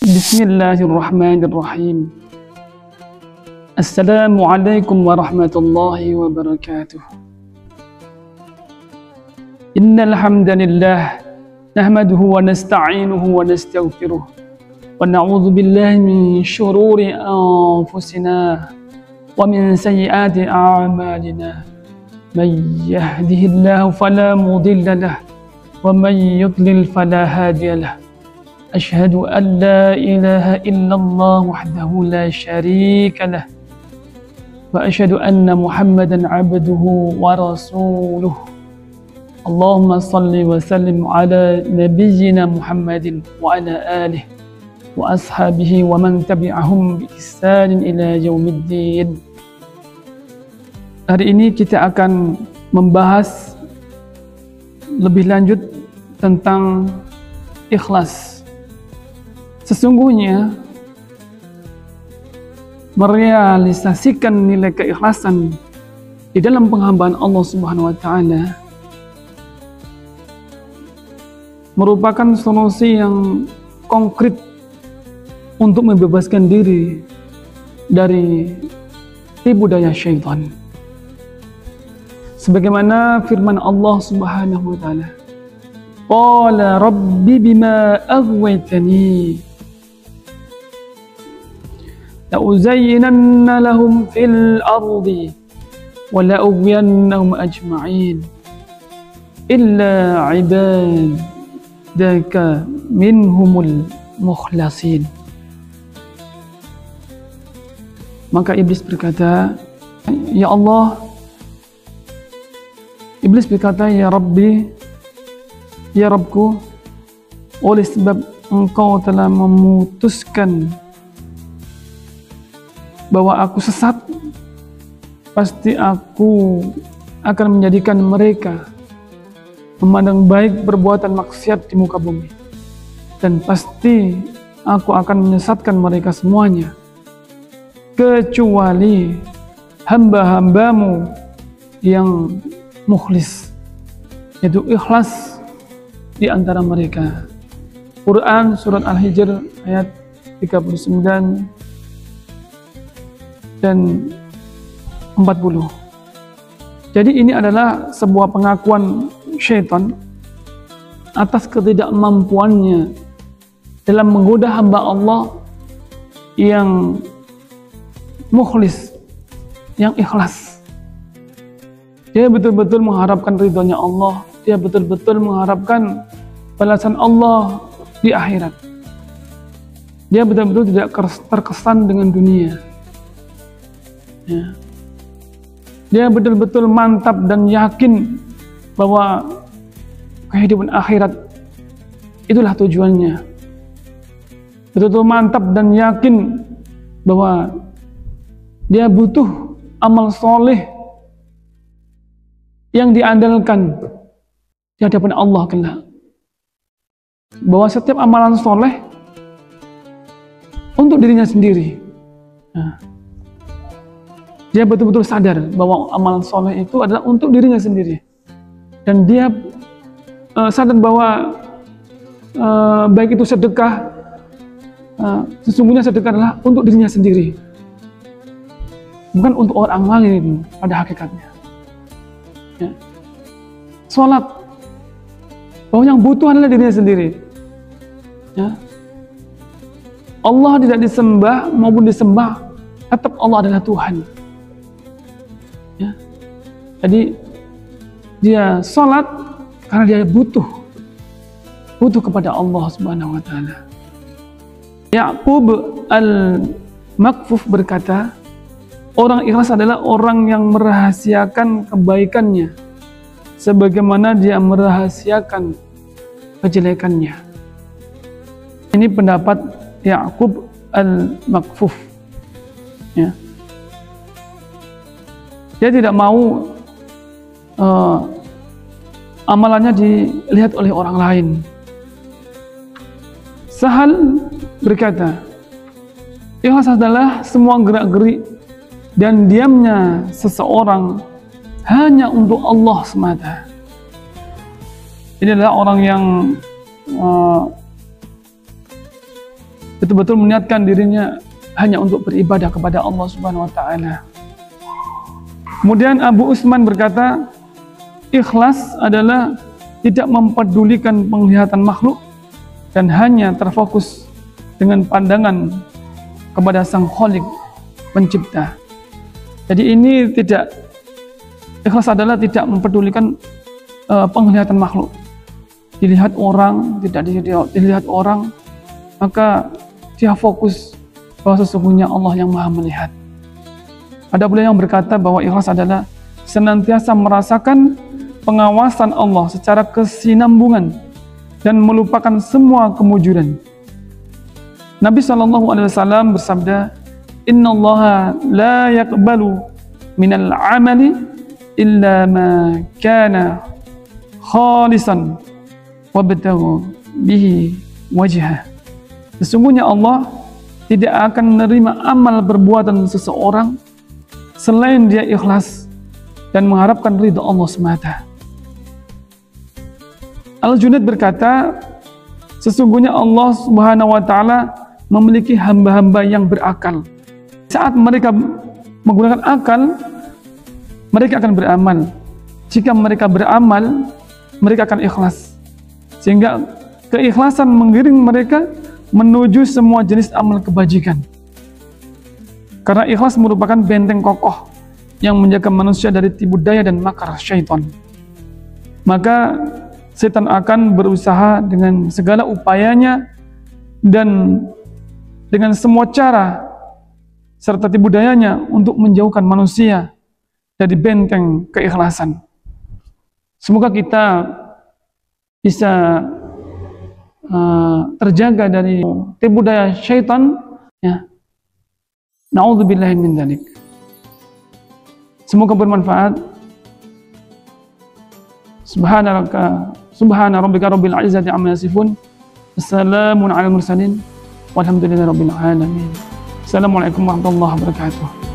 Bismillahirrahmanirrahim. Assalamualaikum warahmatullahi wabarakatuh. Innal hamdalillah nahmaduhu wa nasta'inuhu wa nastaghfiruh wa na'udzu billahi min shururi anfusina wa min sayyiati a'malina. May yahdihillahu fala mudilla lahu wa may yudlil fala hadiya lahu. Asyhadu an la ilaha illallah wahdahu la syarika lah wa asyhadu anna Muhammadan abduhu wa rasuluh. Allahumma salli wa sallim ala nabiyyina Muhammadin wa ala alihi wa ashabihi wa man tabi'ahum bi ihsanin ila yaumiddin. Hari ini kita akan membahas lebih lanjut tentang ikhlas. Sesungguhnya merealisasikan nilai keikhlasan di dalam penghambaan Allah Subhanahu wa taala merupakan solusi yang konkret untuk membebaskan diri dari tipu daya syaitan. Sebagaimana firman Allah Subhanahu wa taala, qala rabbi bima aghwaytani لأزينن لهم في الأرض ولأغوينهم أجمعين إلا عبادك منهم المخلصين. Maka iblis berkata, ya Allah, iblis berkata, ya Rabbi, ya Rabbku, oleh sebab engkau telah memutuskan bahwa aku sesat, pasti aku akan menjadikan mereka memandang baik perbuatan maksiat di muka bumi, dan pasti aku akan menyesatkan mereka semuanya kecuali hamba-hambamu yang mukhlis, yaitu ikhlas di antara mereka. Quran surat Al-Hijr ayat 39 dan 40. Jadi ini adalah sebuah pengakuan syaitan atas ketidakmampuannya dalam menggoda hamba Allah yang mukhlis, yang ikhlas. Dia betul-betul mengharapkan ridhonya Allah, dia betul-betul mengharapkan balasan Allah di akhirat. Dia betul-betul tidak terkesan dengan dunia. Ya. Dia betul-betul mantap dan yakin bahwa kehidupan akhirat itulah tujuannya. Betul-betul mantap dan yakin bahwa dia butuh amal soleh yang diandalkan di hadapan Allah kelak. Bahwa setiap amalan soleh untuk dirinya sendiri. Nah, dia betul-betul sadar bahwa amalan soleh itu adalah untuk dirinya sendiri. Dan dia sadar bahwa baik itu sedekah, sesungguhnya sedekah adalah untuk dirinya sendiri. Bukan untuk orang lain pada hakikatnya. Ya. Sholat, bahwa yang butuh adalah dirinya sendiri. Ya. Allah tidak disembah maupun disembah, tetap Allah adalah Tuhan. Ya. Jadi dia sholat karena dia butuh kepada Allah Subhanahu wa taala. Ya'qub al-Makfuf berkata, orang ikhlas adalah orang yang merahasiakan kebaikannya sebagaimana dia merahasiakan kejelekannya. Ini pendapat Ya'qub al-Makfuf. Ya. Dia tidak mau amalannya dilihat oleh orang lain. Sahal berkata, ikhlas adalah semua gerak-gerik dan diamnya seseorang hanya untuk Allah semata. Ini adalah orang yang betul-betul meniatkan dirinya hanya untuk beribadah kepada Allah Subhanahu wa taala. Kemudian Abu Utsman berkata, ikhlas adalah tidak mempedulikan penglihatan makhluk dan hanya terfokus dengan pandangan kepada Sang Khalik Pencipta. Jadi ini tidak, ikhlas adalah tidak mempedulikan penglihatan makhluk. Dilihat orang, tidak dilihat orang, maka dia fokus bahwa sesungguhnya Allah yang Maha melihat. Ada pula yang berkata bahwa ikhlas adalah senantiasa merasakan pengawasan Allah secara kesinambungan dan melupakan semua kemujuran. Nabi SAW bersabda, Innallaha la yaqbalu minal amali illa ma kana khalisan wabtagha bihi wajhah. Sesungguhnya Allah tidak akan menerima amal perbuatan seseorang selain dia ikhlas dan mengharapkan ridha Allah semata. Al-Junaid berkata, sesungguhnya Allah Subhanahu wa taala memiliki hamba-hamba yang berakal. Saat mereka menggunakan akal, mereka akan beramal. Jika mereka beramal, mereka akan ikhlas. Sehingga keikhlasan mengiring mereka menuju semua jenis amal kebajikan. Karena ikhlas merupakan benteng kokoh yang menjaga manusia dari tipu daya dan makar syaitan. Maka setan akan berusaha dengan segala upayanya dan dengan semua cara serta tipu dayanya untuk menjauhkan manusia dari benteng keikhlasan. Semoga kita bisa terjaga dari tipu daya syaitan, ya. Na'udzubillahi min dzalik. Semoga bermanfaat. Subhana rabbika rabbil izzati amma yasifun. Wassalamun ala mursalin. Walhamdulillahi rabbil alamin. Assalamualaikum warahmatullahi wabarakatuh.